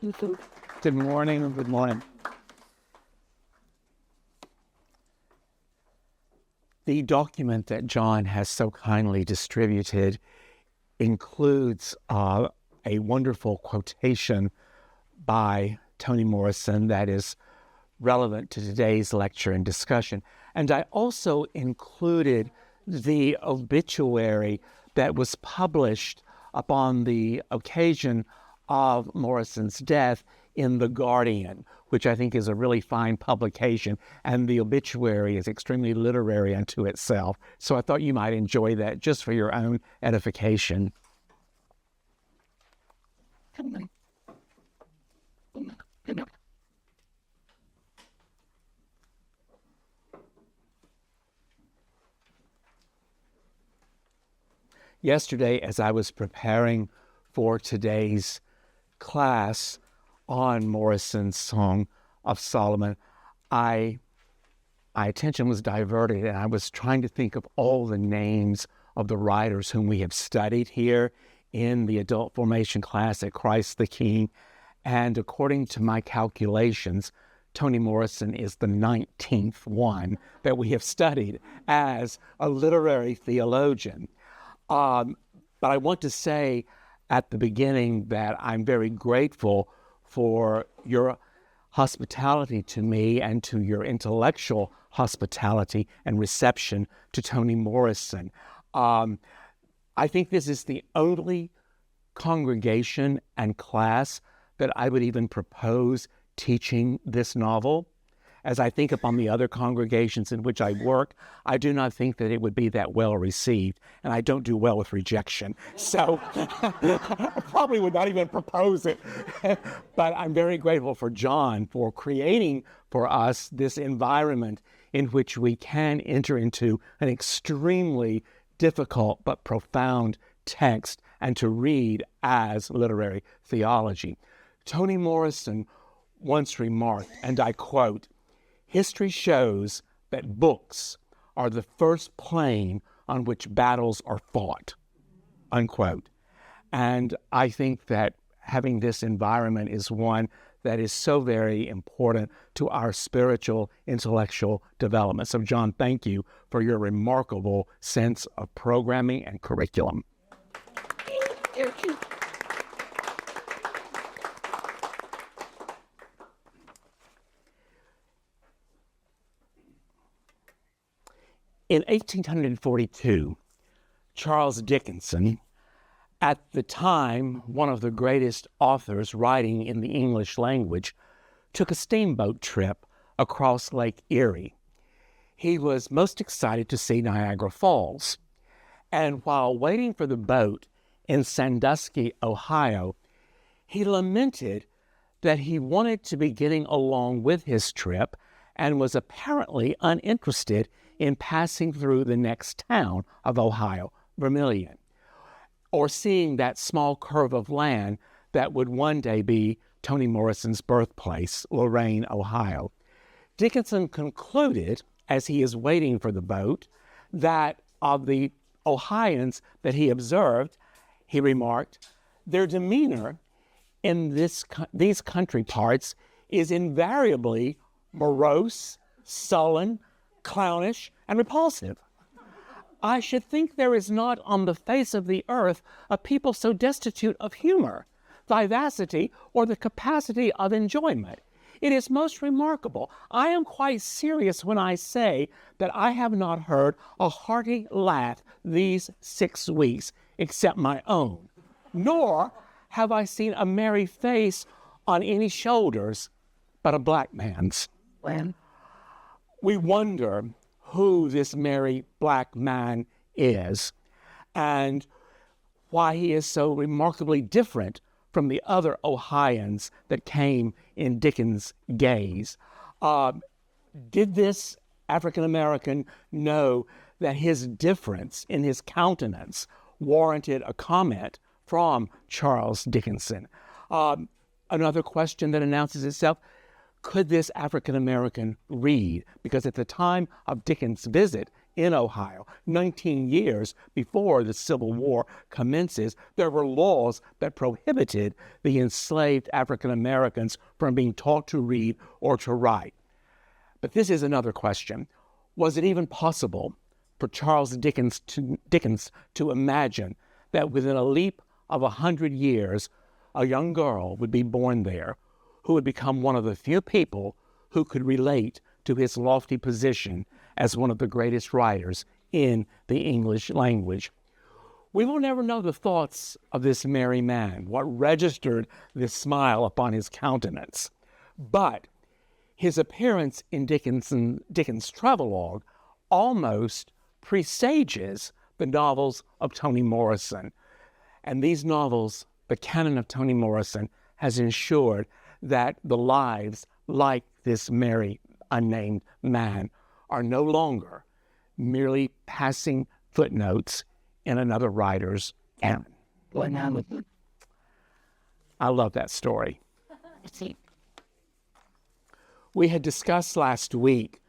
Good morning. Good morning. The document that John has so kindly distributed includes a wonderful quotation by Toni Morrison that is relevant to today's lecture and discussion. And I also included the obituary that was published upon the occasion of Morrison's death in The Guardian, which I think is a really fine publication, and the obituary is extremely literary unto itself. So I thought you might enjoy that just for your own edification. Yesterday, as I was preparing for today's class on Morrison's Song of Solomon, my attention was diverted, and I was trying to think of all the names of the writers whom we have studied here in the adult formation class at Christ the King. And according to my calculations, Toni Morrison is the 19th one that we have studied as a literary theologian. But I want to say at the beginning that I'm very grateful for your hospitality to me and to your intellectual hospitality and reception to Toni Morrison. I think this is the only congregation and class that I would even propose teaching this novel. As I think upon the other congregations in which I work, I do not think that it would be that well received, and I don't do well with rejection. So I probably would not even propose it. But I'm very grateful for John for creating for us this environment in which we can enter into an extremely difficult but profound text and to read as literary theology. Toni Morrison once remarked, and I quote, "History shows that books are the first plane on which battles are fought," unquote. And I think that having this environment is one that is so very important to our spiritual, intellectual development. So, John, thank you for your remarkable sense of programming and curriculum. In 1842, Charles Dickens, at the time one of the greatest authors writing in the English language, took a steamboat trip across Lake Erie. He was most excited to see Niagara Falls. And while waiting for the boat in Sandusky, Ohio, he lamented that he wanted to be getting along with his trip and was apparently uninterested in passing through the next town of Ohio, Vermilion, or seeing that small curve of land that would one day be Toni Morrison's birthplace, Lorain, Ohio. Dickinson concluded, as he is waiting for the boat, that of the Ohioans that he observed, he remarked, their demeanor in these country parts is invariably morose, sullen, clownish, and repulsive. I should think there is not on the face of the earth a people so destitute of humor, vivacity, or the capacity of enjoyment. It is most remarkable. I am quite serious when I say that I have not heard a hearty laugh these 6 weeks except my own, nor have I seen a merry face on any shoulders but a black man's. We wonder who this merry black man is and why he is so remarkably different from the other Ohioans that came in Dickens' gaze. Did this African-American know that his difference in his countenance warranted a comment from Charles Dickinson? Another question that announces itself, could this African-American read? Because at the time of Dickens' visit in Ohio. 19 years before the Civil War commences, there were laws that prohibited the enslaved African Americans from being taught to read or to write. But this is another question. Was it even possible for Charles Dickens to imagine that within a leap of 100 years, a young girl would be born there who would become one of the few people who could relate to his lofty position as one of the greatest writers in the English language? We will never know the thoughts of this merry man, what registered this smile upon his countenance. But his appearance in Dickens' travelogue almost presages the novels of Toni Morrison. And these novels, the canon of Toni Morrison, has ensured that the lives like this merry, unnamed man are no longer merely passing footnotes in another writer's canon. I love that story. We had discussed last week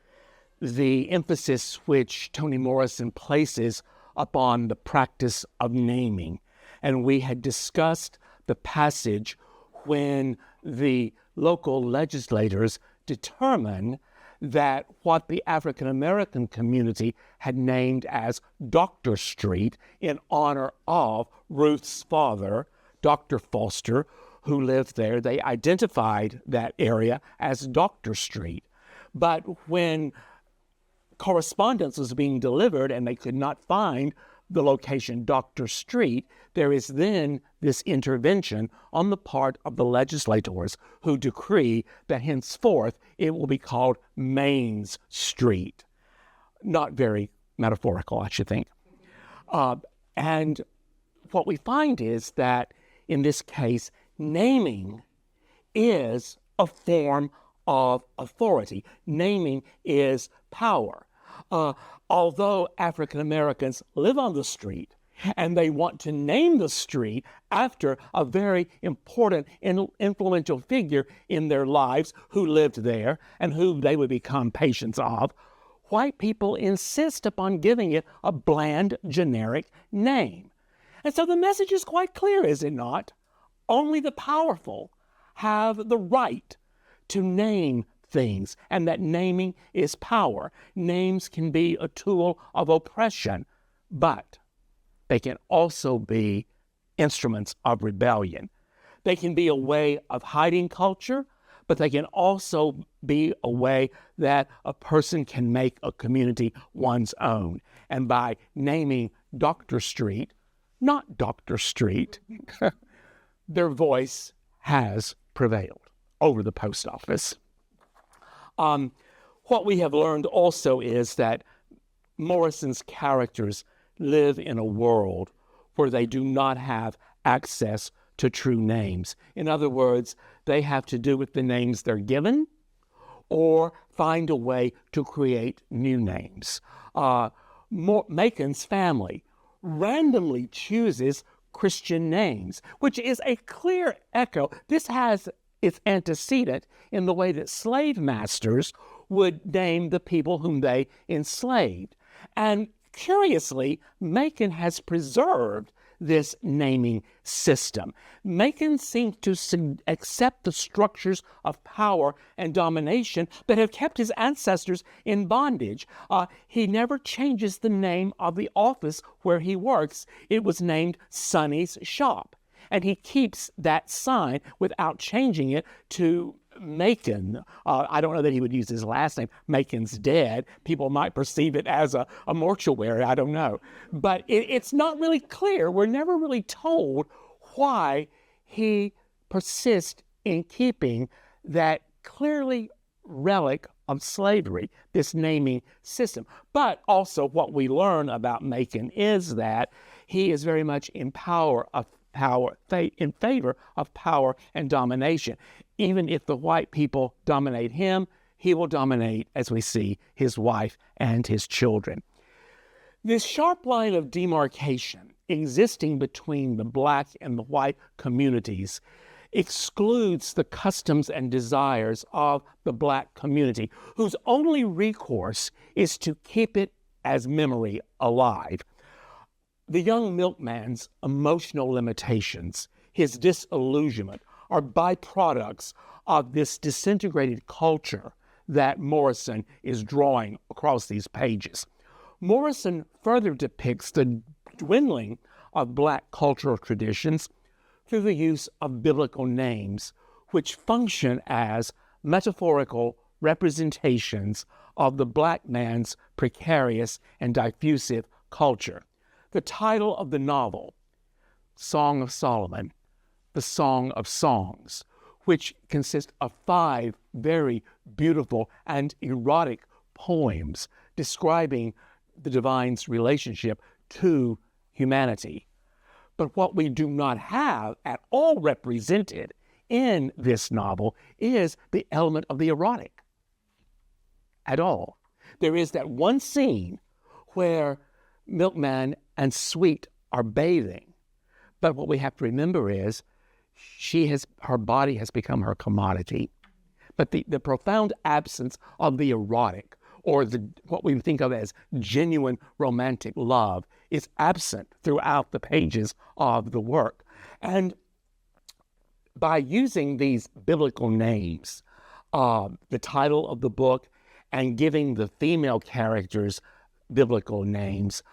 the emphasis which Toni Morrison places upon the practice of naming. And we had discussed the passage when the local legislators determined that what the African American community had named as Dr. Street in honor of Ruth's father, Dr. Foster, who lived there, they identified that area as Dr. Street. But when correspondence was being delivered and they could not find the location Dr. Street, there is then this intervention on the part of the legislators who decree that henceforth it will be called Mains Street. Not very metaphorical, I should think. And what we find is that in this case, naming is a form of authority. Naming is power. Although African Americans live on the street and they want to name the street after a very important and influential figure in their lives who lived there and who they would become patients of, white people insist upon giving it a bland, generic name. And so the message is quite clear, is it not? Only the powerful have the right to name things, and that naming is power. Names can be a tool of oppression, but they can also be instruments of rebellion. They can be a way of hiding culture, but they can also be a way that a person can make a community one's own. And by naming Dr. Street, not Dr. Street, their voice has prevailed over the post office. What we have learned also is that Morrison's characters live in a world where they do not have access to true names. In other words, they have to do with the names they're given or find a way to create new names. Macon's family randomly chooses Christian names, which is a clear echo. This has its antecedent in the way that slave masters would name the people whom they enslaved. And curiously, Macon has preserved this naming system. Macon seems to accept the structures of power and domination that have kept his ancestors in bondage. He never changes the name of the office where he works. It was named Sonny's Shop. And he keeps that sign without changing it to Macon. I don't know that he would use his last name. Macon's dead. People might perceive it as a mortuary. I don't know. But it's not really clear. We're never really told why he persists in keeping that clearly relic of slavery, this naming system. But also what we learn about Macon is that he is very much in favor of power and domination. Even if the white people dominate him, he will dominate, as we see, his wife and his children. This sharp line of demarcation existing between the black and the white communities excludes the customs and desires of the black community, whose only recourse is to keep it as memory alive. The young milkman's emotional limitations, his disillusionment, are byproducts of this disintegrated culture that Morrison is drawing across these pages. Morrison further depicts the dwindling of Black cultural traditions through the use of biblical names, which function as metaphorical representations of the Black man's precarious and diffusive culture. The title of the novel, Song of Solomon, the Song of Songs, which consists of 5 very beautiful and erotic poems describing the divine's relationship to humanity. But what we do not have at all represented in this novel is the element of the erotic at all. There is that one scene where Milkman and Sweet are bathing, but what we have to remember is her body has become her commodity. But the profound absence of the erotic, or what we think of as genuine romantic love, is absent throughout the pages of the work. And by using these biblical names, the title of the book, and giving the female characters biblical names,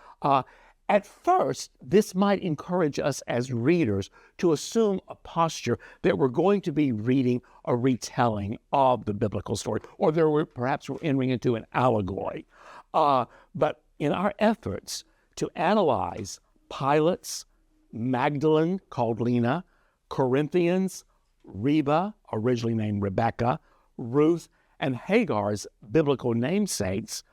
at first, this might encourage us as readers to assume a posture that we're going to be reading a retelling of the biblical story, or perhaps we're entering into an allegory. But in our efforts to analyze Pilate's, Magdalene, called Lena, Corinthians, Reba, originally named Rebecca, Ruth, and Hagar's biblical namesakes,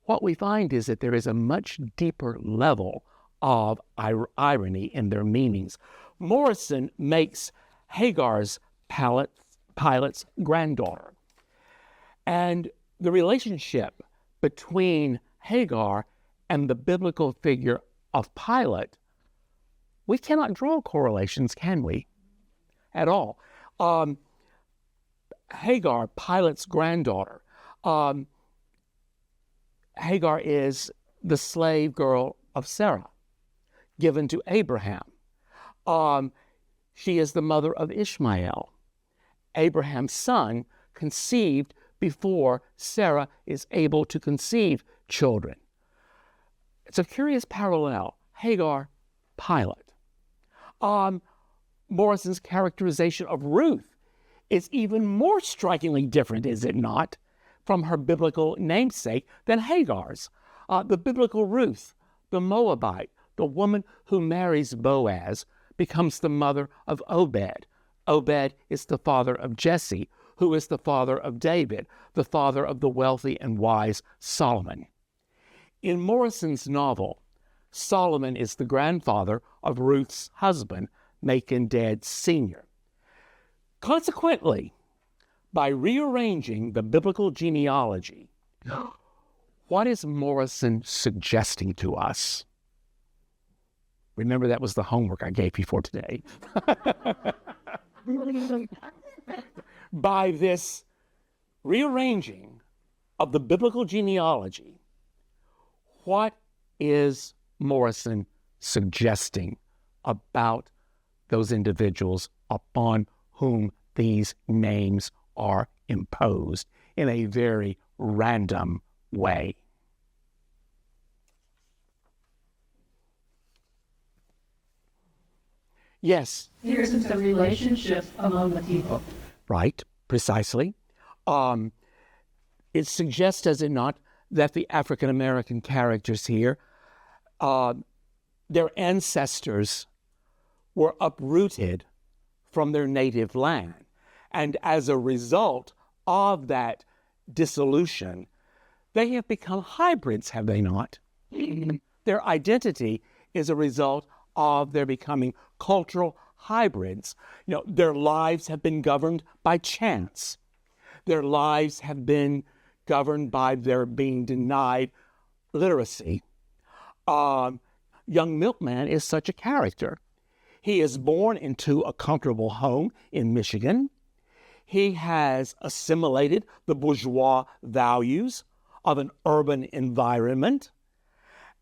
what we find is that there is a much deeper level of irony in their meanings. Morrison makes Hagar's Pilate's granddaughter. And the relationship between Hagar and the biblical figure of Pilate, we cannot draw correlations, can we? At all. Hagar, Pilate's granddaughter, Hagar is the slave girl of Sarah, given to Abraham. She is the mother of Ishmael, Abraham's son, conceived before Sarah is able to conceive children. It's a curious parallel, Hagar, Pilate. Morrison's characterization of Ruth is even more strikingly different, is it not, from her biblical namesake than Hagar's. The biblical Ruth, the Moabite, the woman who marries Boaz, becomes the mother of Obed. Obed is the father of Jesse, who is the father of David, the father of the wealthy and wise Solomon. In Morrison's novel, Solomon is the grandfather of Ruth's husband, Macon Dead Sr. Consequently, by rearranging the biblical genealogy, what is Morrison suggesting to us? Remember, that was the homework I gave you for today. By this rearranging of the biblical genealogy, what is Morrison suggesting about those individuals upon whom these names are imposed in a very random way? Yes. Here isn't a relationship among the people. Right, precisely. It suggests, does it not, that the African American characters here, their ancestors were uprooted from their native land. And as a result of that dissolution, they have become hybrids, have they not? Their identity is a result of their becoming cultural hybrids. You know, their lives have been governed by chance. Their lives have been governed by their being denied literacy. Young Milkman is such a character. He is born into a comfortable home in Michigan. He has assimilated the bourgeois values of an urban environment.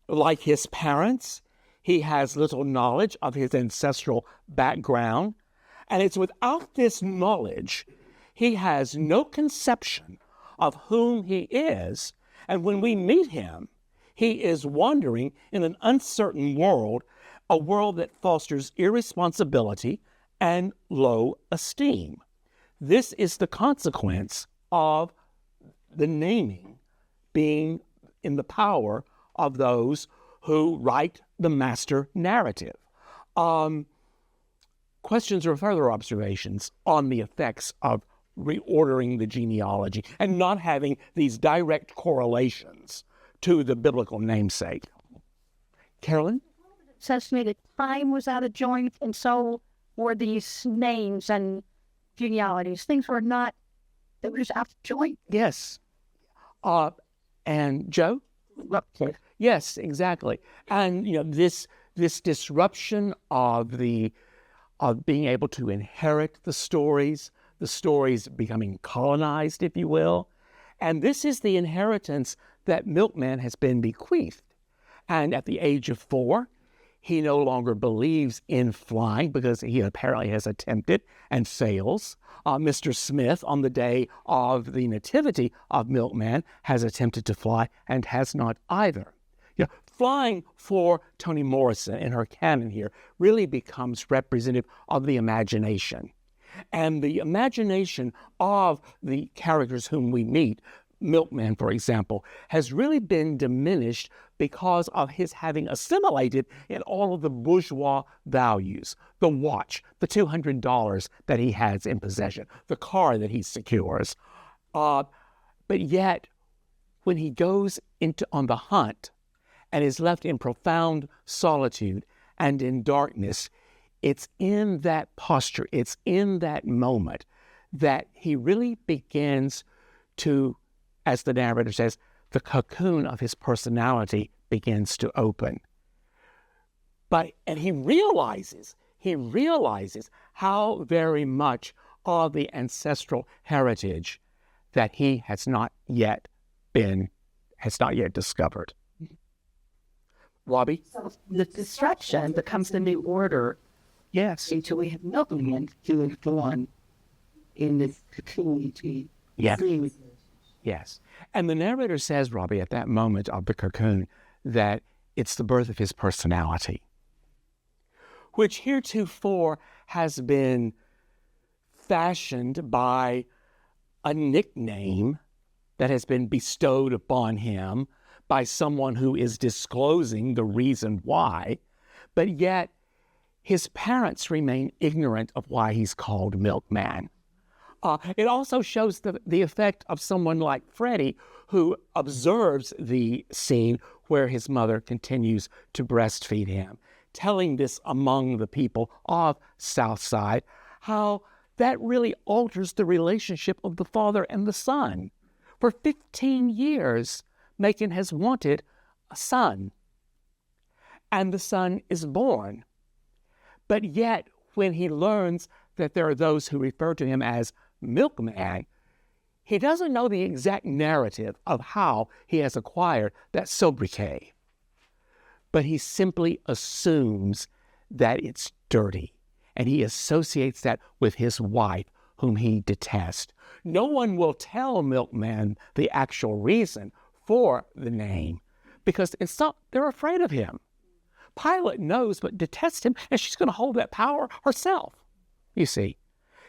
Like his parents, he has little knowledge of his ancestral background, and it's without this knowledge, he has no conception of whom he is, and when we meet him, he is wandering in an uncertain world, a world that fosters irresponsibility and low esteem. This is the consequence of the naming being in the power of those who write the master narrative. Questions or further observations on the effects of reordering the genealogy and not having these direct correlations to the biblical namesake? Carolyn? It says to me that time was out of joint, and so were these names and genealogies. Things were not, they were just out of joint. Yes. And Joe? Yes, exactly. And this disruption of being able to inherit the stories becoming colonized, if you will. And this is the inheritance that Milkman has been bequeathed. And at the age of 4, he no longer believes in flying because he apparently has attempted and fails. Mr. Smith, on the day of the nativity of Milkman, has attempted to fly and has not either. Flying for Toni Morrison in her canon here really becomes representative of the imagination. And the imagination of the characters whom we meet, Milkman, for example, has really been diminished because of his having assimilated in all of the bourgeois values, the watch, the $200 that he has in possession, the car that he secures. But yet, when he goes on the hunt and is left in profound solitude and in darkness, it's in that posture, it's in that moment that he really begins to, as the narrator says, the cocoon of his personality begins to open. And he realizes how very much of the ancestral heritage that he has not yet discovered. Robbie? So the destruction becomes the new order. Yes. Until we have Milkman to go on in the cocoon to agree with. Yes. And the narrator says, Robbie, at that moment of the cocoon, that it's the birth of his personality, which heretofore has been fashioned by a nickname that has been bestowed upon him by someone who is disclosing the reason why, but yet his parents remain ignorant of why he's called Milkman. It also shows the effect of someone like Freddie, who observes the scene where his mother continues to breastfeed him, telling this among the people of Southside, how that really alters the relationship of the father and the son. For 15 years, Macon has wanted a son, and the son is born. But yet, when he learns that there are those who refer to him as Milkman, he doesn't know the exact narrative of how he has acquired that sobriquet. But he simply assumes that it's dirty, and he associates that with his wife, whom he detests. No one will tell Milkman the actual reason for the name, because they're afraid of him. Pilate knows but detests him, and she's going to hold that power herself, you see.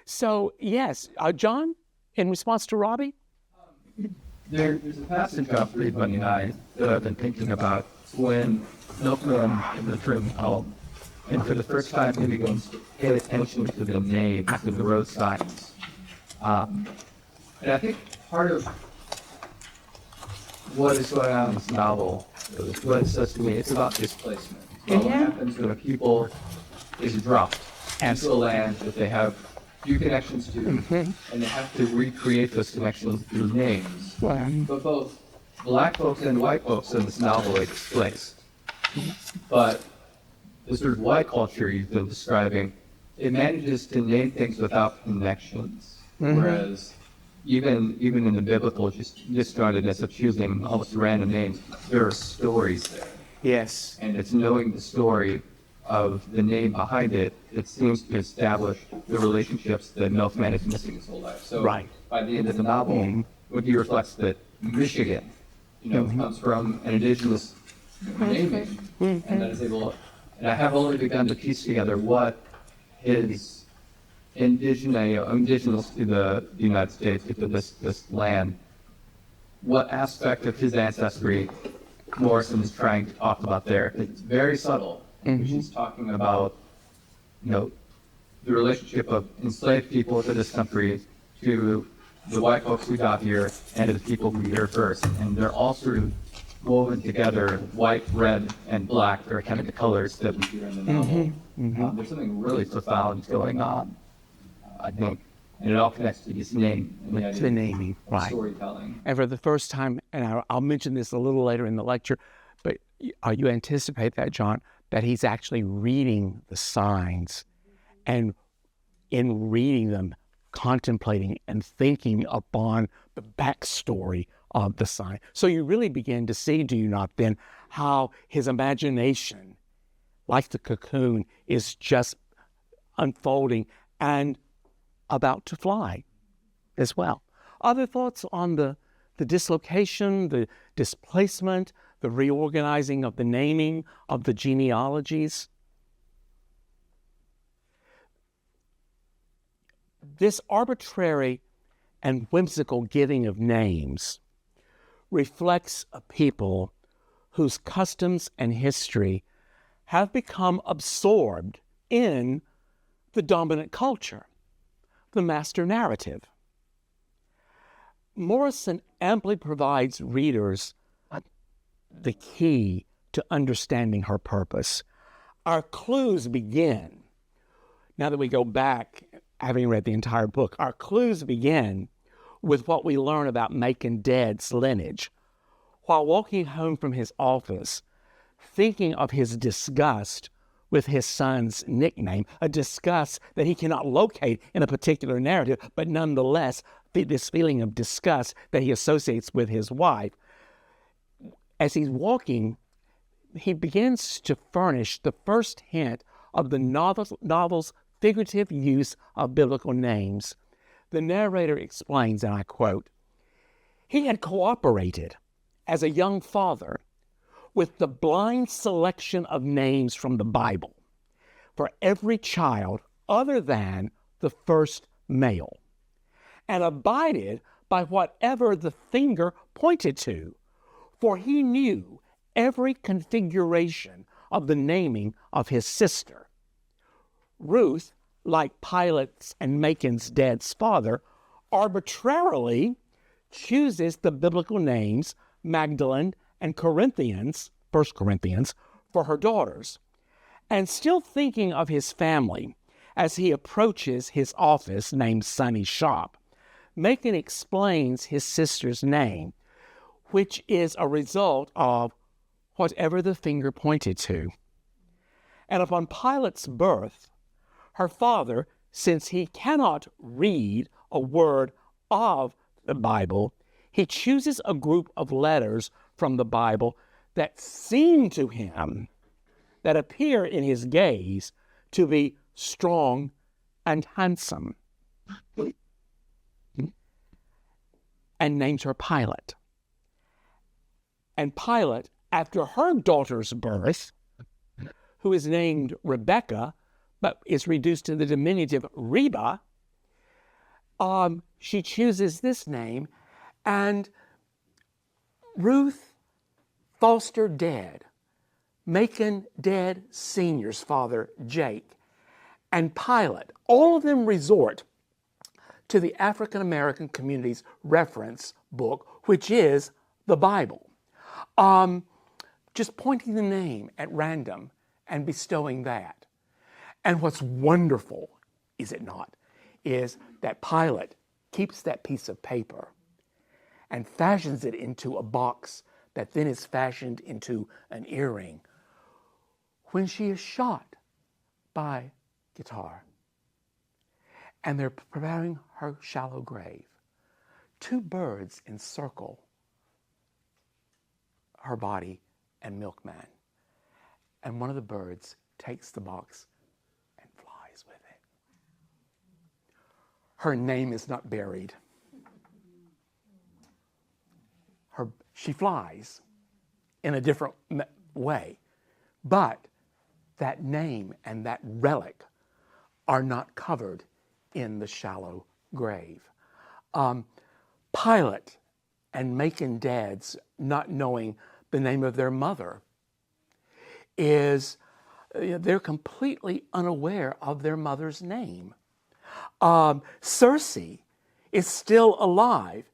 So, yes, John, in response to Robbie? There's a passage off 329 that I've been thinking about when Milkman in the Trim home, and for the first time he begins to pay attention to the names of the road signs. And I think part of what is going on in this novel, what it says to me, it's about displacement. What happens when a people is dropped into a land that they have few connections to, and they have to recreate those connections through names. But both black folks and white folks in this novel are displaced. But the sort of white culture you've been describing, it manages to name things without connections, whereas even in the biblical just discardedness of choosing almost random names, there are stories there. Yes. And it's knowing the story of the name behind it that seems to establish the relationships that Milkman is missing his whole life. So Right. by the end of the novel, what he reflects that Michigan, comes from an indigenous naming, and that is able. And I have only begun to piece together what his indigenous to the United States, to this land, what aspect of his ancestry Morrison is trying to talk about there. It's very subtle. She's talking about, the relationship of enslaved people to this country, to the white folks who got here, and to the people who were here first. And they're all sort of woven together, white, red, and black. They're kind of the colors that we hear in the novel. There's something really profound going on, I think. And it all connects to his name. And To the naming, right. Storytelling. And for the first time, and I'll mention this a little later in the lecture, but you anticipate that, John, that he's actually reading the signs, and in reading them, contemplating and thinking upon the backstory of the sign. So you really begin to see, do you not then, how his imagination, like the cocoon, is just unfolding and about to fly as well. Other thoughts on the dislocation, the displacement, the reorganizing of the naming of the genealogies? This arbitrary and whimsical giving of names reflects a people whose customs and history have become absorbed in the dominant culture, the master narrative. Morrison amply provides readers the key to understanding her purpose. Our clues begin, now that we go back, having read the entire book, our clues begin with what we learn about Macon Dead's lineage. While walking home from his office, thinking of his disgust with his son's nickname, a disgust that he cannot locate in a particular narrative, but nonetheless, this feeling of disgust that he associates with his wife. As he's walking, he begins to furnish the first hint of the novel's figurative use of biblical names. The narrator explains, and I quote, "He had cooperated as a young father with the blind selection of names from the Bible for every child other than the first male, and abided by whatever the finger pointed to, for he knew every configuration of the naming of his sister. Ruth, like Pilate's and Macon's Dead's father, arbitrarily chooses the biblical names Magdalene and Corinthians, 1 Corinthians, for her daughters. And still thinking of his family as he approaches his office named Sonny's shop, Macon explains his sister's name, which is a result of whatever the finger pointed to. And upon Pilate's birth, her father, since he cannot read a word of the Bible, he chooses a group of letters from the Bible that seem to him, that appear in his gaze, to be strong and handsome, and names her Pilate. And Pilate, after her daughter's birth, who is named Rebecca, but is reduced to the diminutive Reba, she chooses this name, and Ruth Foster Dead, Macon Dead Sr.'s father, Jake, and Pilate, all of them resort to the African American community's reference book, which is the Bible. Just pointing the name at random and bestowing that. And what's wonderful, is it not, is that Pilate keeps that piece of paper and fashions it into a box that then is fashioned into an earring when she is shot by guitar. And they're preparing her shallow grave. Two birds encircle her body and Milkman. and one of the birds takes the box and flies with it. Her name is not buried. She flies in a different way, but that name and that relic are not covered in the shallow grave. Pilate and Macon dads not knowing the name of their mother is, they're completely unaware of their mother's name. Circe is still alive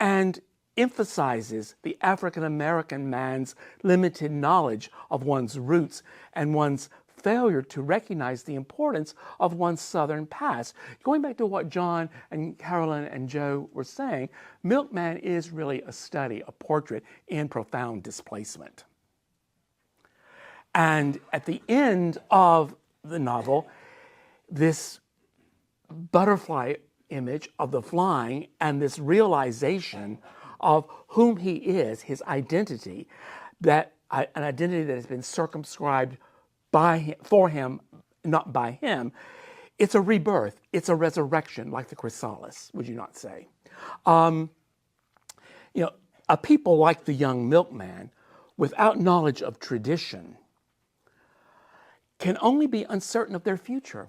and emphasizes the African-American man's limited knowledge of one's roots and one's failure to recognize the importance of one's Southern past. Going back to what John and Carolyn and Joe were saying, Milkman is really a study, a portrait in profound displacement. And at the end of the novel, this butterfly image of the flying and this realization of whom he is, his identity, that an identity that has been circumscribed by him, for him, not by him. It's a rebirth. It's a resurrection, like the chrysalis, would you not say? A people like the young milkman, without knowledge of tradition, can only be uncertain of their future.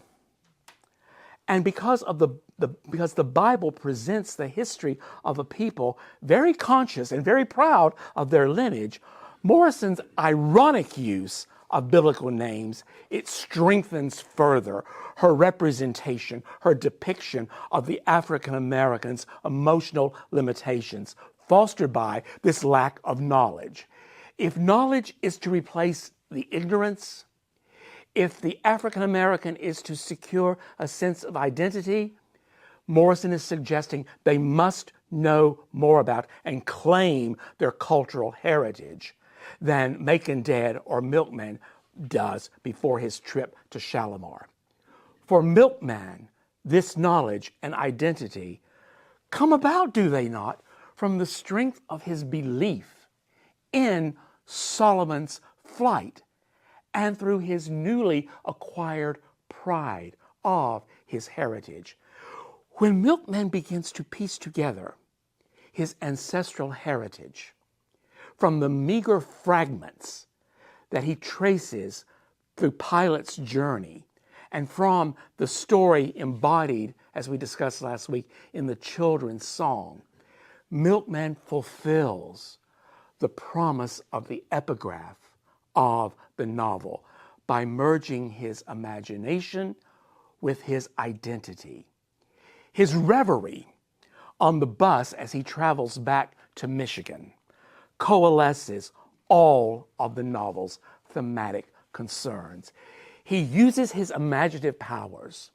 And because the Bible presents the history of a people very conscious and very proud of their lineage, Morrison's ironic use of biblical names, it strengthens further her representation, her depiction of the African Americans' emotional limitations, fostered by this lack of knowledge. If knowledge is to replace the ignorance, if the African American is to secure a sense of identity, Morrison is suggesting they must know more about and claim their cultural heritage than Macon Dad or Milkman does before his trip to Shalimar. For Milkman, this knowledge and identity come about, do they not, from the strength of his belief in Solomon's flight and through his newly acquired pride of his heritage. When Milkman begins to piece together his ancestral heritage from the meager fragments that he traces through Pilate's journey and from the story embodied, as we discussed last week, in the children's song, Milkman fulfills the promise of the epigraph of the novel by merging his imagination with his identity. His reverie on the bus as he travels back to Michigan coalesces all of the novel's thematic concerns. He uses his imaginative powers.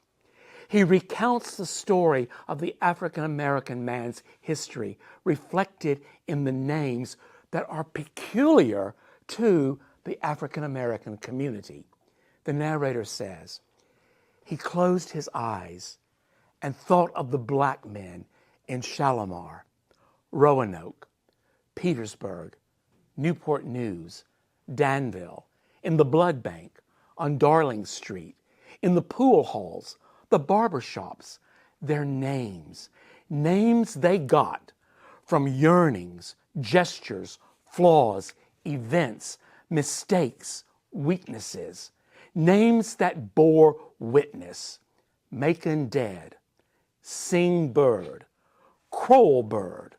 He recounts the story of the African American man's history reflected in the names that are peculiar to the African American community. The narrator says, he closed his eyes and thought of the black men in Shalimar, Roanoke, Petersburg, Newport News, Danville, in the blood bank, on Darling Street, in the pool halls, the barber shops, their names they got from yearnings, gestures, flaws, events, mistakes, weaknesses, names that bore witness. Macon Dead, Sing Bird, Crowell Bird,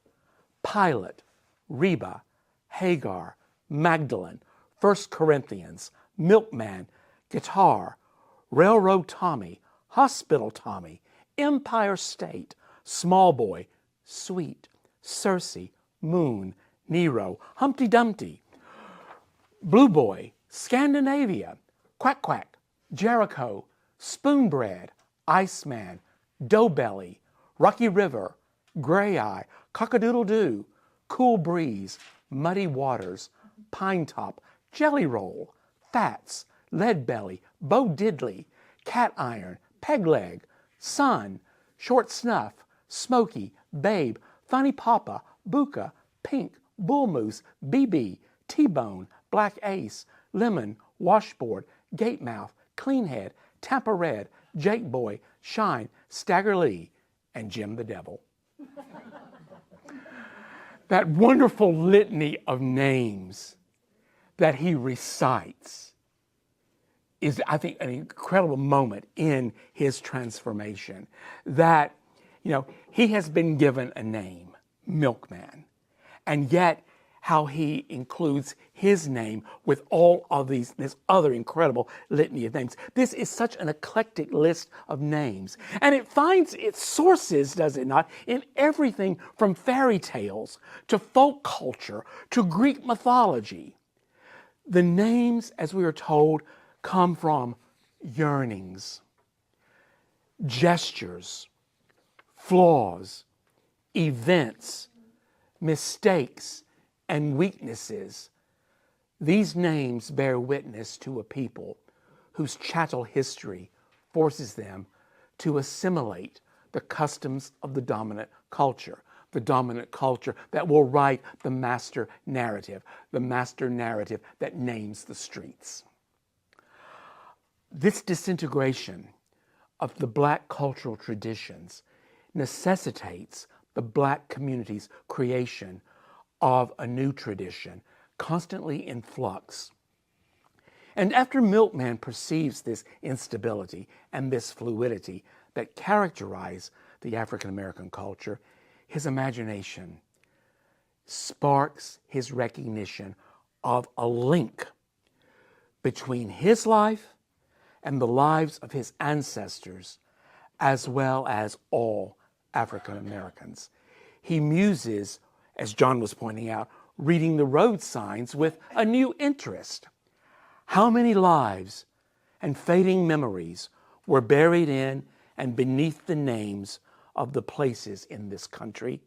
Pilate, Reba, Hagar, Magdalene, 1 Corinthians, Milkman, Guitar, Railroad Tommy, Hospital Tommy, Empire State, Small Boy, Sweet, Circe, Moon, Nero, Humpty Dumpty, Blue Boy, Scandinavia, Quack Quack, Jericho, Spoonbread, Iceman, Doughbelly, Rocky River, Gray Eye, Cock-a-doodle-doo, Cool Breeze, Muddy Waters, Pine Top, Jelly Roll, Fats, Lead Belly, Bo Diddley, Cat Iron, Peg Leg, Sun, Short Snuff, Smoky, Babe, Funny Papa, Buka, Pink, Bull Moose, BB, T-Bone, Black Ace, Lemon, Washboard, Gatemouth, Cleanhead, Tampa Red, Jake Boy, Shine, Stagger Lee, and Jim the Devil. That wonderful litany of names that he recites is, I think, an incredible moment in his transformation. That, he has been given a name, Milkman, and yet how he includes his name with all of this other incredible litany of names. This is such an eclectic list of names. And it finds its sources, does it not, in everything from fairy tales to folk culture to Greek mythology. The names, as we are told, come from yearnings, gestures, flaws, events, mistakes, and weaknesses. These names bear witness to a people whose chattel history forces them to assimilate the customs of the dominant culture that will write the master narrative that names the streets. This disintegration of the Black cultural traditions necessitates the Black community's creation of a new tradition, constantly in flux. And after Milkman perceives this instability and this fluidity that characterize the African American culture, his imagination sparks his recognition of a link between his life and the lives of his ancestors, as well as all African Americans. He muses, as John was pointing out, reading the road signs with a new interest. How many lives and fading memories were buried in and beneath the names of the places in this country?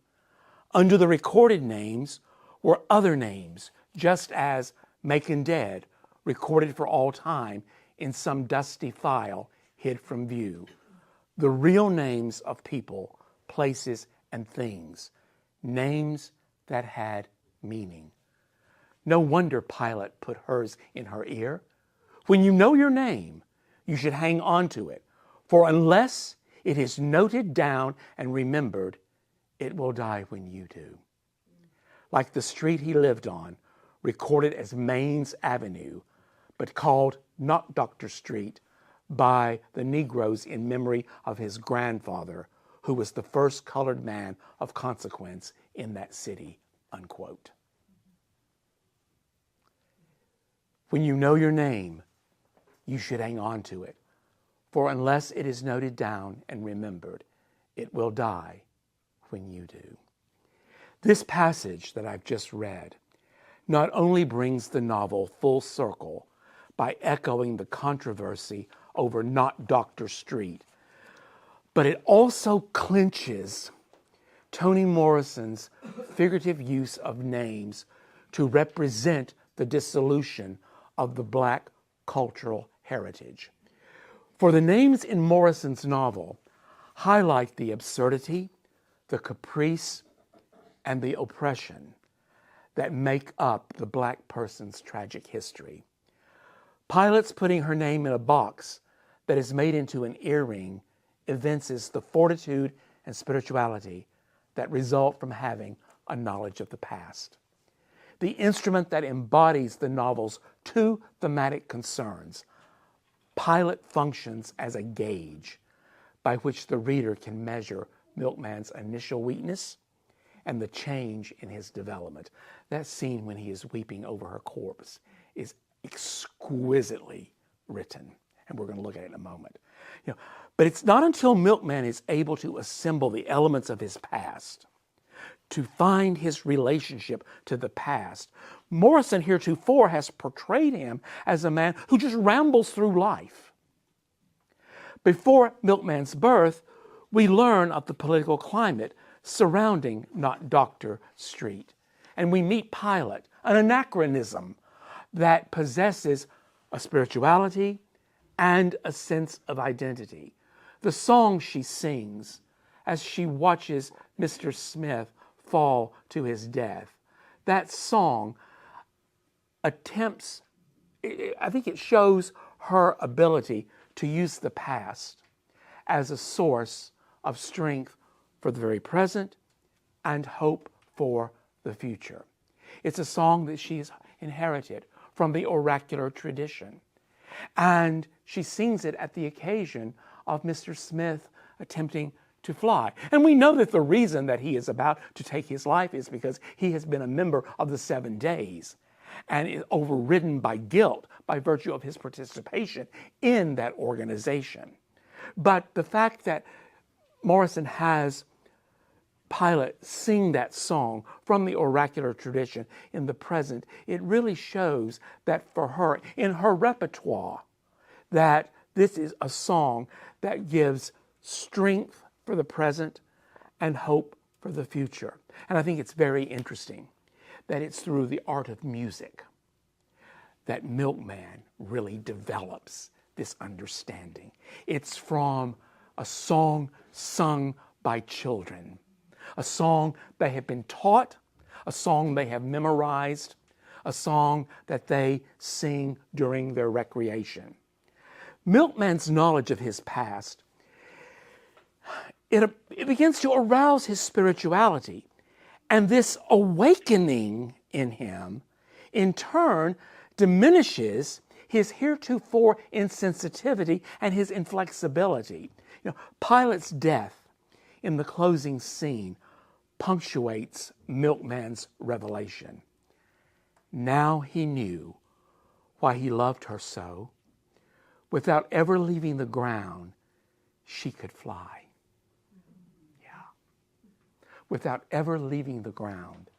Under the recorded names were other names, just as Macon Dead, recorded for all time in some dusty file hid from view. The real names of people, places, and things, names that had meaning. No wonder Pilate put hers in her ear. When you know your name, you should hang on to it, for unless it is noted down and remembered, it will die when you do. Like the street he lived on, recorded as Maine's Avenue, but called not Dr. Street by the Negroes in memory of his grandfather, who was the first colored man of consequence in that city, unquote. When you know your name, you should hang on to it, for unless it is noted down and remembered, it will die when you do. This passage that I've just read not only brings the novel full circle by echoing the controversy over not Dr. Street, but it also clinches Toni Morrison's figurative use of names to represent the dissolution of the Black cultural heritage. For the names in Morrison's novel highlight the absurdity, the caprice, and the oppression that make up the Black person's tragic history. Pilate's putting her name in a box that is made into an earring evinces the fortitude and spirituality that result from having a knowledge of the past. The instrument that embodies the novel's two thematic concerns, Pilate functions as a gauge by which the reader can measure Milkman's initial weakness and the change in his development. That scene when he is weeping over her corpse is exquisitely written, and we're going to look at it in a moment. But it's not until Milkman is able to assemble the elements of his past, to find his relationship to the past. Morrison heretofore has portrayed him as a man who just rambles through life. Before Milkman's birth, we learn of the political climate surrounding not Dr. Street. And we meet Pilate, an anachronism that possesses a spirituality and a sense of identity. The song she sings as she watches Mr. Smith fall to his death, that song attempts I think it shows her ability to use the past as a source of strength for the very present and hope for the future. It's a song that she's inherited from the oracular tradition. And she sings it at the occasion of Mr. Smith attempting to fly. And we know that the reason that he is about to take his life is because he has been a member of the 7 Days and is overridden by guilt by virtue of his participation in that organization. But the fact that Morrison has Pilate sing that song from the oracular tradition in the present, it really shows that for her, in her repertoire, that this is a song that gives strength for the present and hope for the future. And I think it's very interesting that it's through the art of music that Milkman really develops this understanding. It's from a song sung by children, a song they have been taught, a song they have memorized, a song that they sing during their recreation. Milkman's knowledge of his past, it begins to arouse his spirituality. And this awakening in him, in turn, diminishes his heretofore insensitivity and his inflexibility. Pilate's death in the closing scene punctuates Milkman's revelation. Now he knew why he loved her so. Without ever leaving the ground, she could fly. Without ever leaving the ground,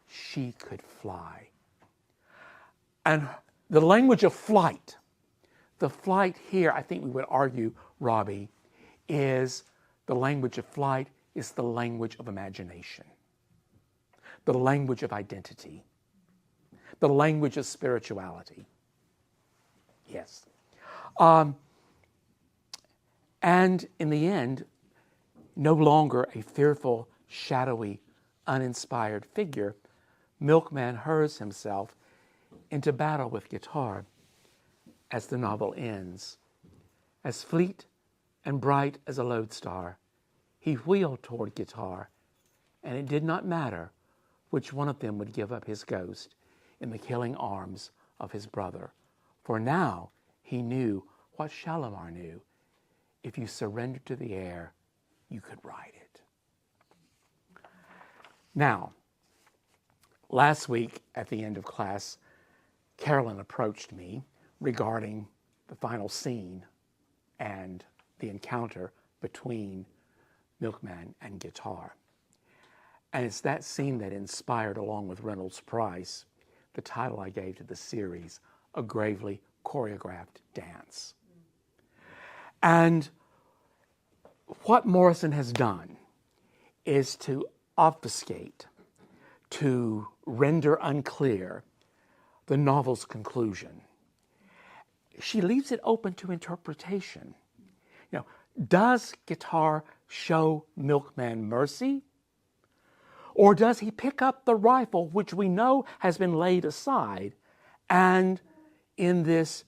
she could fly. And the language of flight, the flight here, I think we would argue, Robbie, is the language of flight is the language of imagination, the language of identity, the language of spirituality. Yes. And in the end, no longer a fearful, shadowy, uninspired figure, Milkman hurls himself into battle with guitar as the novel ends. As fleet and bright as a lodestar, he wheeled toward guitar, and it did not matter which one of them would give up his ghost in the killing arms of his brother. For now he knew what Shalimar knew. If you surrendered to the air, you could ride it. Now, last week at the end of class, Carolyn approached me regarding the final scene and the encounter between Milkman and guitar. And it's that scene that inspired, along with Reynolds Price, the title I gave to the series, A Gravely Choreographed Dance. And what Morrison has done is to obfuscate, to render unclear the novel's conclusion. She leaves it open to interpretation. Does guitar show Milkman mercy? Or does he pick up the rifle, which we know has been laid aside, and in this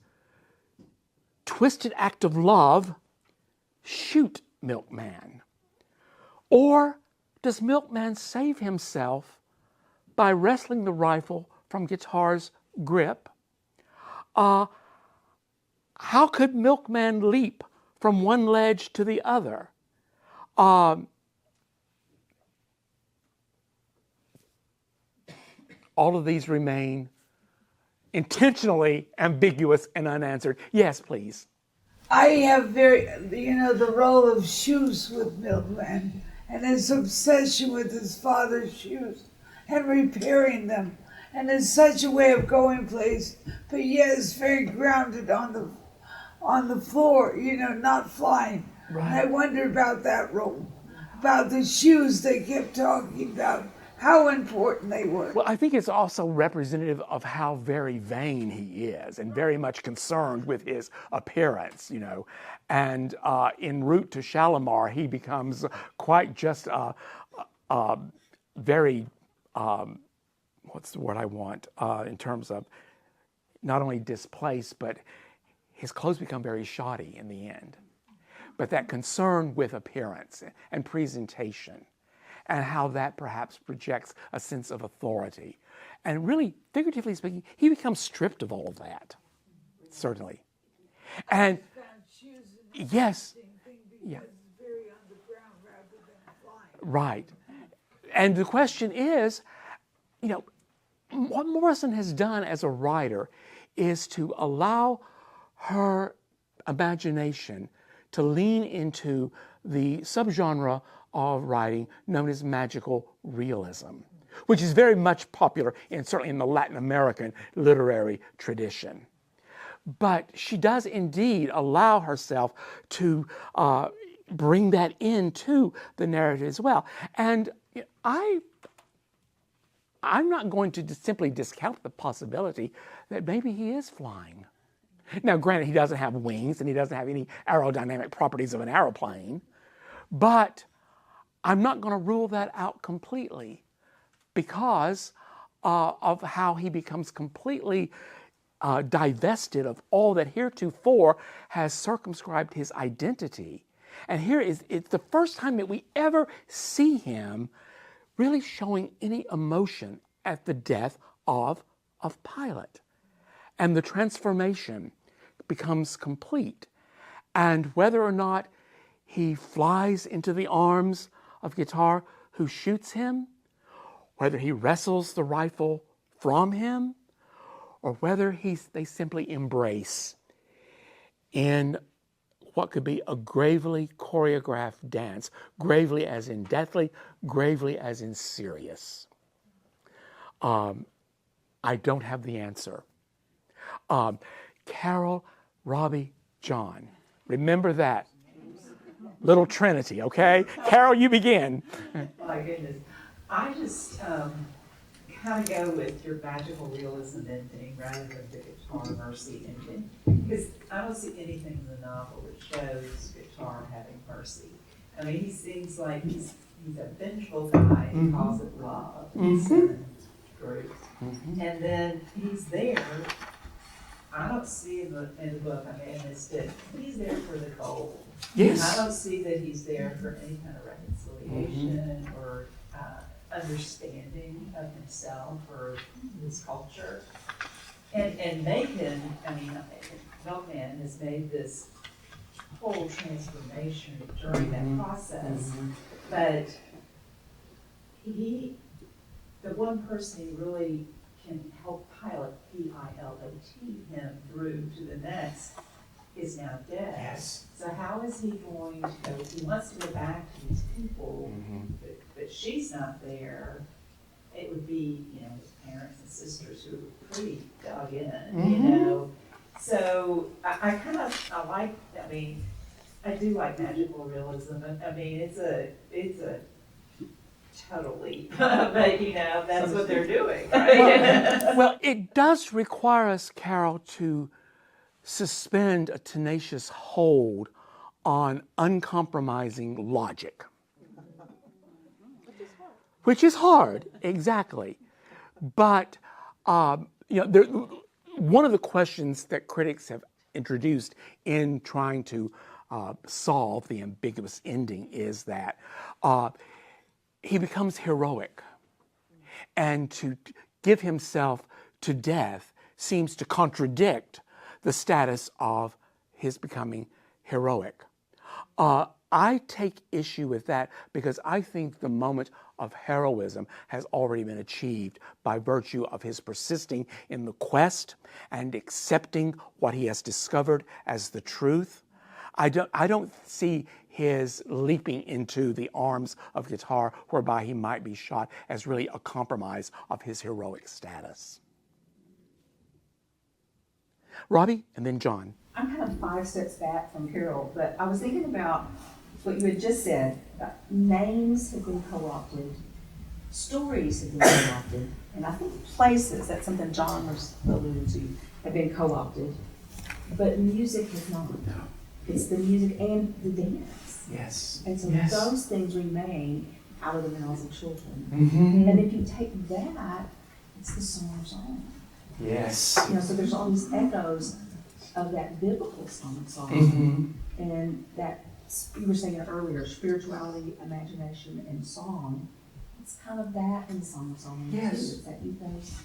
twisted act of love, shoot Milkman? Or does Milkman save himself by wresting the rifle from guitar's grip? How could Milkman leap from one ledge to the other? All of these remain intentionally ambiguous and unanswered. Yes, please. I have the role of shoes with Milkman and his obsession with his father's shoes and repairing them. And it's such a way of going place, but yet it's very grounded on the floor, not flying. Right. And I wonder about that role, about the shoes they kept talking about, how important they were. Well, I think it's also representative of how very vain he is and very much concerned with his appearance, And en route to Shalimar, he becomes quite just very, what's the word I want, in terms of not only displaced, but his clothes become very shoddy in the end. But that concern with appearance and presentation, and how that perhaps projects a sense of authority. And really, figuratively speaking, he becomes stripped of all of that, certainly. And yes, yeah, very underground rather than flying. right. And the question is, you know, what Morrison has done as a writer is to allow her imagination to lean into the subgenre of writing known as magical realism, which is very much popular certainly in the Latin American literary tradition. But she does indeed allow herself to bring that into the narrative as well. And I'm not going to simply discount the possibility that maybe he is flying. Now, granted, he doesn't have wings and he doesn't have any aerodynamic properties of an aeroplane, but I'm not going to rule that out completely because of how he becomes completely divested of all that heretofore has circumscribed his identity. And it's the first time that we ever see him really showing any emotion at the death of Pilate. And the transformation becomes complete. And whether or not he flies into the arms of Guitar who shoots him, whether he wrestles the rifle from him, or whether they simply embrace in what could be a gravely choreographed dance, gravely as in deathly, gravely as in serious. I don't have the answer. Carol, Robbie, John. Remember that. Little Trinity, okay? Carol, you begin. My goodness. I just kind of go with your magical realism ending rather than the Guitar mercy ending. Because I don't see anything in the novel that shows Guitar having mercy. I mean, he seems like he's a vengeful guy. He calls it love. Group. And then he's there. I don't see in the book, I may have missed it, he's there for the goal. Yes. I don't see that he's there for any kind of reconciliation or understanding of himself or his culture. And Macon, I mean, Milkman has made this whole transformation during that process. But the one person he really can help pilot, P-I-L-O-T, him through to the next, is now dead. Yes. So how is he going to go? He wants to go back to these people, but she's not there. It would be, his parents and sisters who are pretty dug in, So I do like magical realism. I mean, it's a total leap, but that's what they're doing, right? Well, it does require us, Carol, to suspend a tenacious hold on uncompromising logic. Which is hard, exactly. But, one of the questions that critics have introduced in trying to solve the ambiguous ending is that he becomes heroic. And to give himself to death seems to contradict the status of his becoming heroic. I take issue with that because I think the moment of heroism has already been achieved by virtue of his persisting in the quest and accepting what he has discovered as the truth. I don't see his leaping into the arms of Guitar whereby he might be shot as really a compromise of his heroic status. Robbie, and then John. I'm kind of 5 steps back from Carol, but I was thinking about what you had just said, about names have been co-opted, stories have been co-opted, and I think places, that's something John was alluding to, have been co-opted, but music has not. No. It's the music and the dance. Yes. And so those things remain out of the mouths of children. Mm-hmm. And if you take that, it's the Song of Solomon. Yes. You know, so there's all these echoes of that biblical song, and that you were saying it earlier, spirituality, imagination, and song. It's kind of that in Song of Solomon too. It's that ethos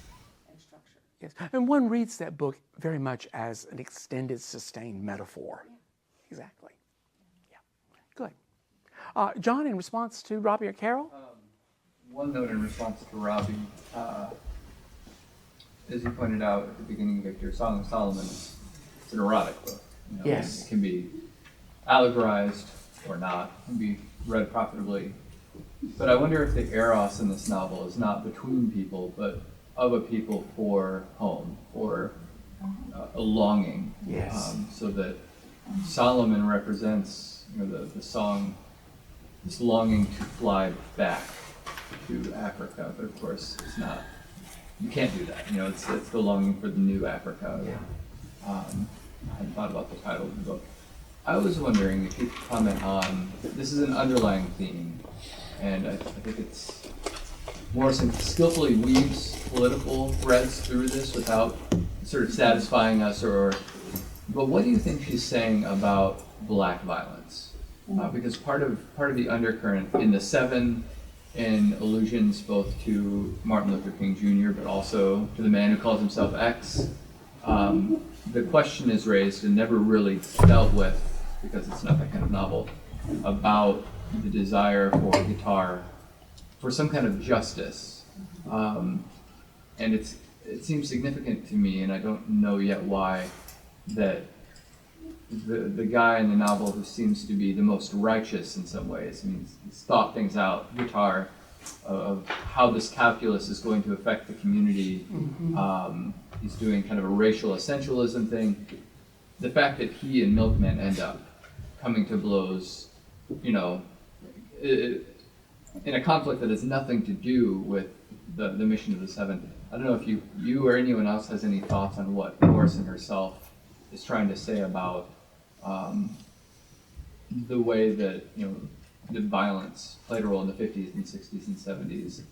and structure. Yes. And one reads that book very much as an extended, sustained metaphor. Exactly. Yeah. Good. John, in response to Robbie or Carol? One note in response to Robbie, as you pointed out at the beginning, Victor, Song of Solomon, it's an erotic book. You know, Yes. It can be allegorized or not, it can be read profitably. But I wonder if the eros in this novel is not between people, but of a people for home, for a longing. Yes. So that Solomon represents, the song, this longing to fly back to Africa, but of course it's not. You can't do that. It's the longing for the new Africa. I hadn't thought about the title of the book. I was wondering if you could comment on, this is an underlying theme, and I think it's, Morrison skillfully weaves political threads through this without sort of satisfying us, but what do you think she's saying about black violence? Because part of the undercurrent in the Seven, in allusions both to Martin Luther King Jr., but also to the man who calls himself X, the question is raised and never really dealt with, because it's not that kind of novel, about the desire for guitar, for some kind of justice. And it seems significant to me, and I don't know yet why, that the guy in the novel who seems to be the most righteous in some ways, he's thought things out, guitar, of how this calculus is going to affect the community. He's doing kind of a racial essentialism thing. The fact that he and Milkman end up coming to blows, in a conflict that has nothing to do with the mission of the Seven. I don't know if you or anyone else has any thoughts on what Morrison herself is trying to say about the way that the violence played a role in the 50s and 60s and 70s,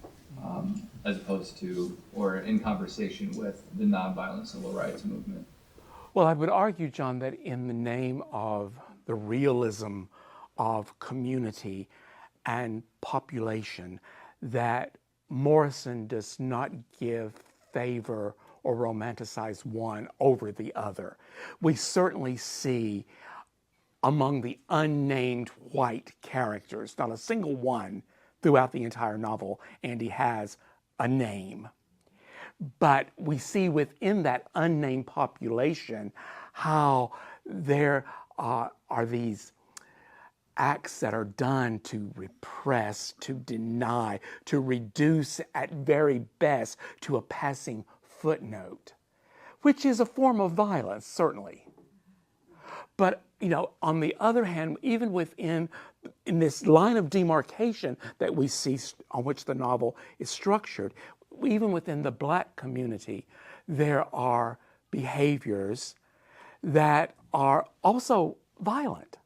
as opposed to, or in conversation with, the nonviolent civil rights movement. Well, I would argue, John, that in the name of the realism of community and population, that Morrison does not give favor or romanticize one over the other. We certainly see among the unnamed white characters, not a single one throughout the entire novel, Andy has a name. But we see within that unnamed population how there are these acts that are done to repress, to deny, to reduce at very best to a passing footnote, which is a form of violence, certainly. But, on the other hand, even in this line of demarcation that we see on which the novel is structured, even within the black community, there are behaviors that are also violent.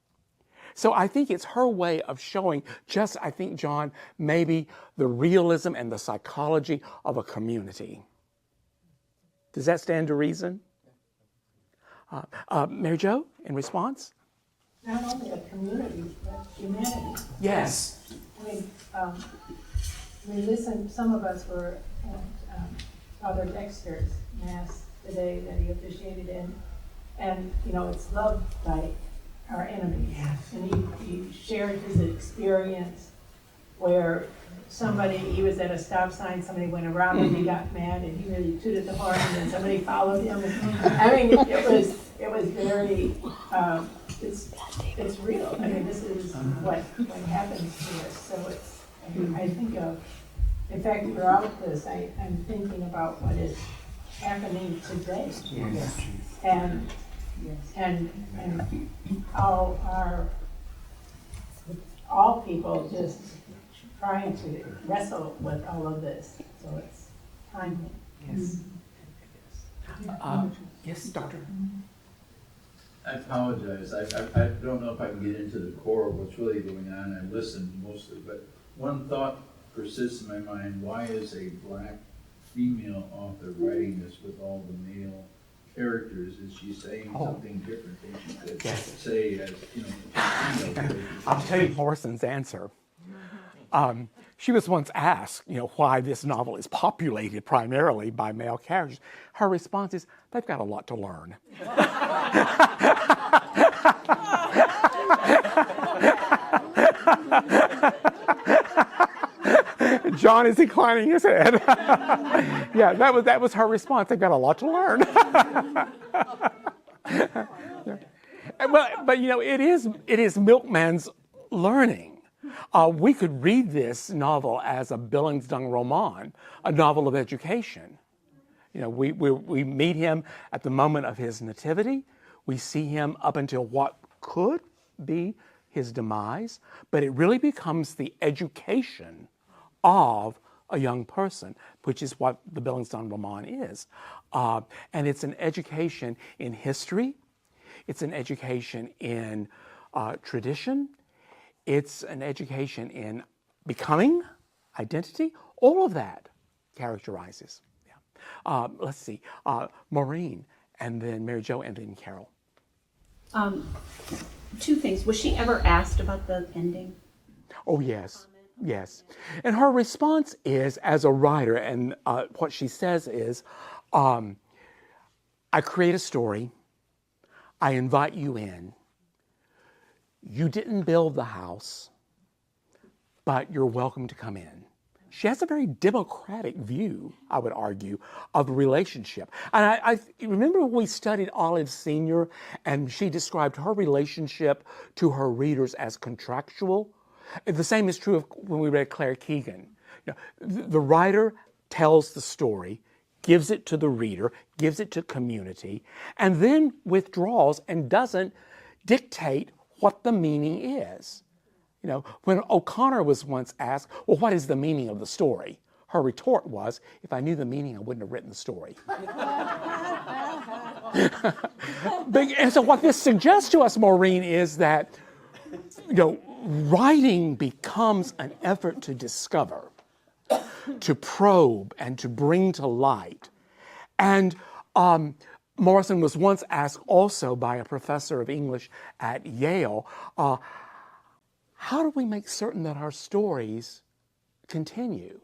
So I think it's her way of showing John, maybe the realism and the psychology of a community. Does that stand to reason? Mary Jo, in response? Not only a community, but humanity. Yes. We listened, some of us were at Father Dexter's Mass today that he officiated in, and it's loved by our enemies. Yes. And he shared his experience where he was at a stop sign, somebody went around him, he got mad, and he really tooted the horn, and then somebody followed him. It was very, it's real. This is what happens to us. So I think of, in fact, throughout this, I'm thinking about what is happening today. Yes. And how all people just trying to wrestle with all of this. So it's timely. Yes. Yes, Doctor. I apologize. I don't know if I can get into the core of what's really going on. I listened mostly, but one thought persists in my mind. Why is a black female author writing this with all the male characters? Is she saying something different than she could say as, female characters? I'll tell you Morrison's answer. She was once asked, why this novel is populated primarily by male characters. Her response is, they've got a lot to learn. John is inclining his head. Yeah, that was her response. They've got a lot to learn. But it is Milkman's learning. We could read this novel as a Bildungsroman, a novel of education. We meet him at the moment of his nativity. We see him up until what could be his demise, but it really becomes the education of a young person, which is what the Bildungsroman is. And it's an education in history. It's an education in tradition. It's an education in becoming, identity. All of that characterizes. Yeah. Let's see. Maureen, and then Mary Jo, and then Carol. Two things. Was she ever asked about the ending? Oh, yes. Yes. And her response is, as a writer, and what she says is, I create a story. I invite you in. You didn't build the house, but you're welcome to come in. She has a very democratic view, I would argue, of the relationship. And I remember when we studied Olive Sr., and she described her relationship to her readers as contractual. The same is true of when we read Claire Keegan. The writer tells the story, gives it to the reader, gives it to community, and then withdraws and doesn't dictate what the meaning is. When O'Connor was once asked, well, what is the meaning of the story? Her retort was, if I knew the meaning, I wouldn't have written the story. And so what this suggests to us, Maureen, is that, writing becomes an effort to discover, to probe, and to bring to light. And Morrison was once asked also by a professor of English at Yale, how do we make certain that our stories continue?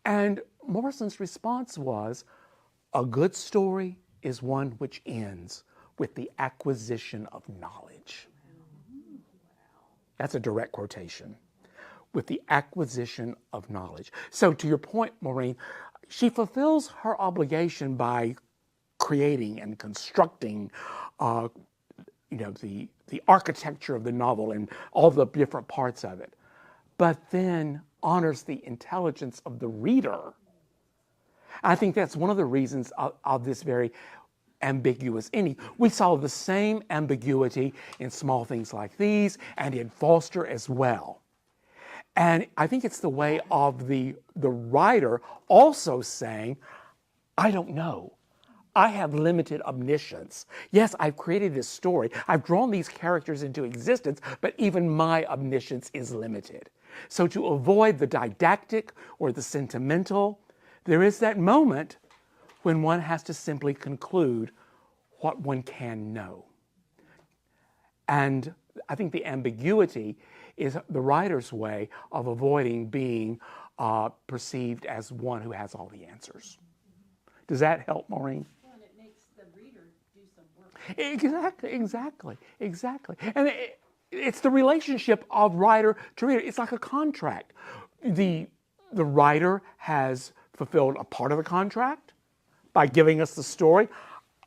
And Morrison's response was, a good story is one which ends with the acquisition of knowledge. That's a direct quotation. With the acquisition of knowledge. So to your point, Maureen, she fulfills her obligation by creating and constructing the architecture of the novel and all the different parts of it, but then honors the intelligence of the reader. I think that's one of the reasons of this very ambiguous ending. We saw the same ambiguity in Small Things Like These and in Foster as well. And I think it's the way of the writer also saying, I don't know. I have limited omniscience. Yes, I've created this story. I've drawn these characters into existence, but even my omniscience is limited. So to avoid the didactic or the sentimental, there is that moment when one has to simply conclude what one can know. And I think the ambiguity is the writer's way of avoiding being perceived as one who has all the answers. Does that help, Maureen? Exactly. And it's the relationship of writer to reader. It's like a contract. The writer has fulfilled a part of the contract by giving us the story.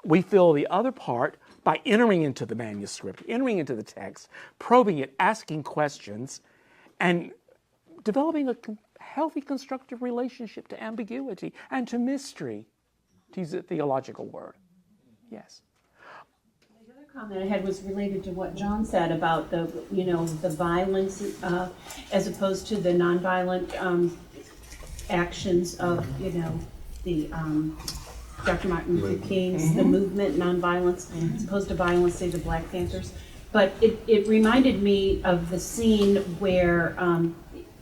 We fill the other part by entering into the manuscript, entering into the text, probing it, asking questions, and developing a healthy, constructive relationship to ambiguity and to mystery, to use a theological word. Yes. Comment I had was related to what John said about the violence as opposed to the nonviolent actions of the Dr. Martin Luther King's the movement, nonviolence, as opposed to violence, say the Black Panthers. But it reminded me of the scene where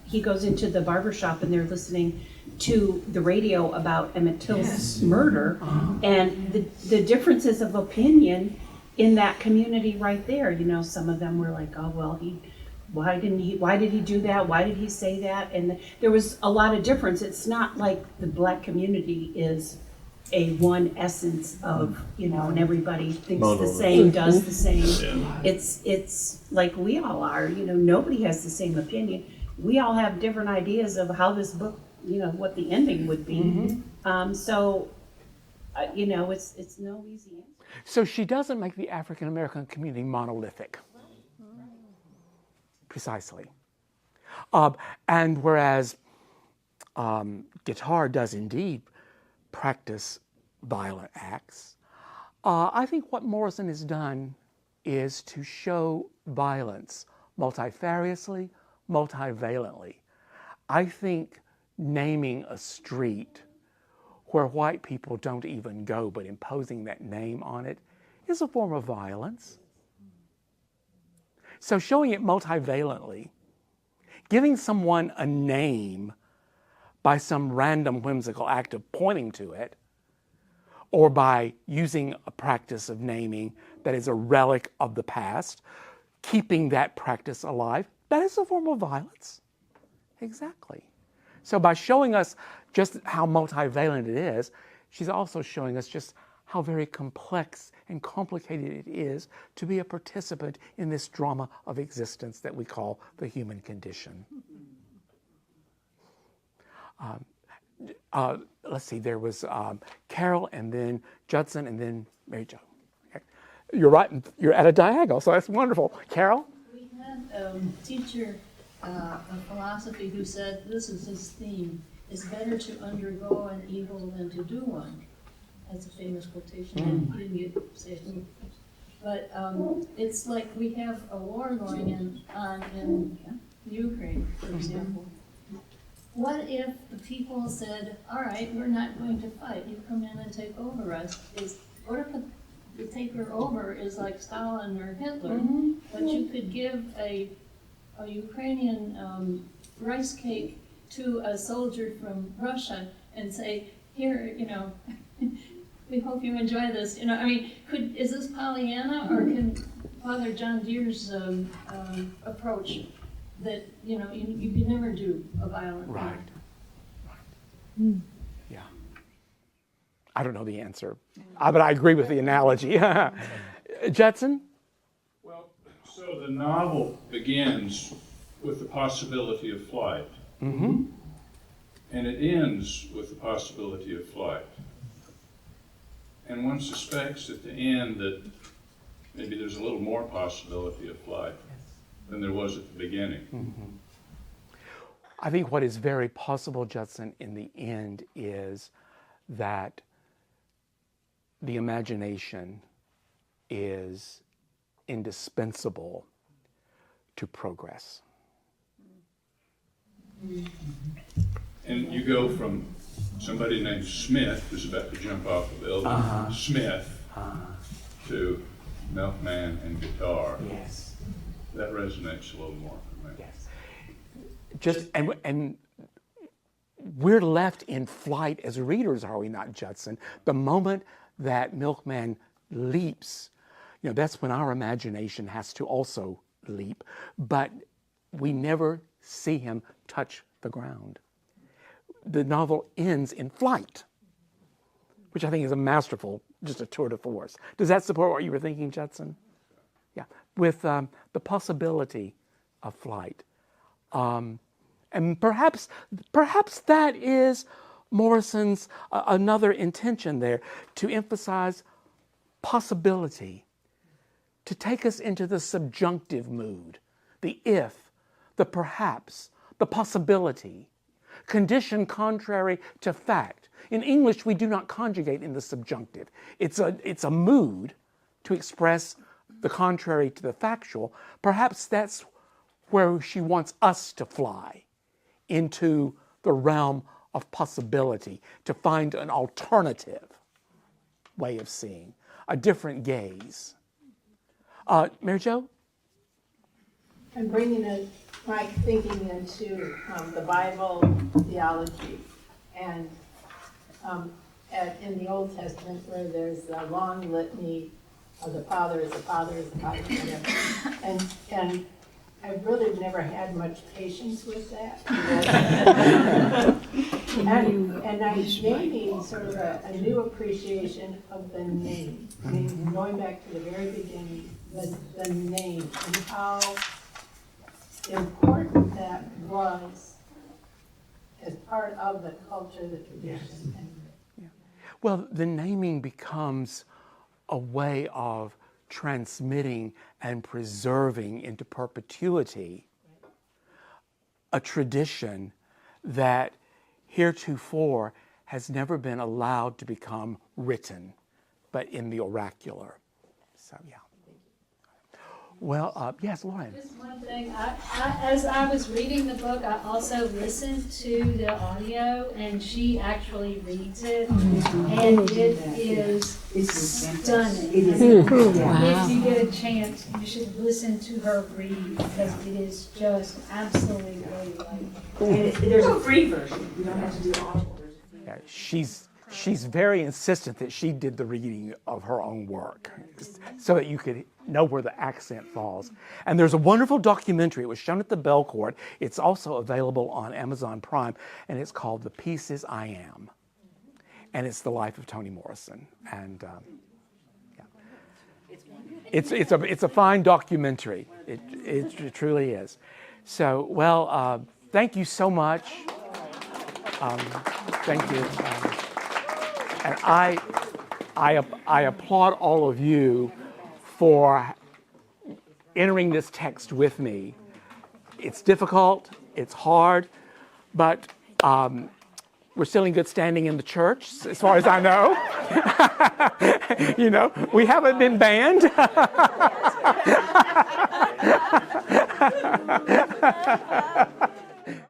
he goes into the barber shop and they're listening to the radio about Emmett Till's murder, and the differences of opinion in that community right there. You know, some of them were like, oh, well, why did he do that? Why did he say that? And there was a lot of difference. It's not like the Black community is a one essence of, you know, and everybody thinks the same, does the same. Yeah. It's like we all are, you know, nobody has the same opinion. We all have different ideas of how this book, you know, what the ending would be. You know, it's no easy answer. So she doesn't make the African American community monolithic. Precisely. And whereas guitar does indeed practice violent acts, I think what Morrison has done is to show violence multifariously, multivalently. I think naming a street where white people don't even go, but imposing that name on it, is a form of violence. So showing it multivalently, giving someone a name by some random whimsical act of pointing to it, or by using a practice of naming that is a relic of the past, keeping that practice alive, that is a form of violence. Exactly. So by showing us just how multivalent it is, she's also showing us just how very complex and complicated it is to be a participant in this drama of existence that we call the human condition. Let's see, there was Carol, and then Judson, and then Mary Jo. Okay. You're right, you're at a diagonal, so that's wonderful. Carol? We had a teacher of philosophy who said, this is his theme, it's better to undergo an evil than to do one. That's a famous quotation, and he didn't get to say it. But it's like we have a war going on in Ukraine, for example. What if the people said, all right, we're not going to fight, you come in and take over us? What if the taker over is like Stalin or Hitler, but you could give a Ukrainian rice cake to a soldier from Russia and say, here, you know, we hope you enjoy this. You know, I mean, is this Pollyanna, or can Father John Deere's approach that, you know, you can never do a violent act? Right. Yeah. I don't know the answer, but I agree with the analogy. Judson? Well, so the novel begins with the possibility of flight. Mm-hmm. And it ends with the possibility of flight. And one suspects at the end that maybe there's a little more possibility of flight than there was at the beginning. Mm-hmm. I think what is very possible, Judson, in the end is that the imagination is indispensable to progress. And you go from somebody named Smith, who's about to jump off the building, Smith, to milkman and guitar. Yes. That resonates a little more for me. Yes. And we're left in flight as readers, are we not, Judson? The moment that milkman leaps, you know, that's when our imagination has to also leap, but we never see him touch the ground. The novel ends in flight, which I think is a masterful, just a tour de force. Does that support what you were thinking, Judson? Yeah, with the possibility of flight. And perhaps that is Morrison's another intention there, to emphasize possibility, to take us into the subjunctive mood, the if, the perhaps, the possibility, condition contrary to fact. In English, we do not conjugate in the subjunctive. It's a mood to express the contrary to the factual. Perhaps that's where she wants us to fly, into the realm of possibility, to find an alternative way of seeing, a different gaze. Mary Jo? And bringing my thinking into the Bible theology And in the Old Testament, where there's a long litany of the Father is the Father is the Father, whatever. And I've really never had much patience with that. and I'm gaining sort of a new appreciation of the name. I mean, going back to the very beginning, the name and how important that was as part of the culture, the tradition. Yeah. Well, the naming becomes a way of transmitting and preserving into perpetuity a tradition that heretofore has never been allowed to become written, but in the oracular. So, yeah. Well, yes, Lauren. Just one thing, as I was reading the book, I also listened to the audio, and she actually reads it, and it is stunning. If you get a chance, you should listen to her read, because it is just absolutely like. There's a free version. You don't have to do audible. Yeah, she's very insistent that she did the reading of her own work so that you could know where the accent falls. And there's a wonderful documentary. It was shown at the Bell Court. It's also available on Amazon Prime, and it's called The Pieces I Am. And it's the life of Toni Morrison. And it's a fine documentary. It truly is. So, well, thank you so much. Thank you. And I applaud all of you for entering this text with me. It's difficult, it's hard, but we're still in good standing in the church, as far as I know. You know, we haven't been banned.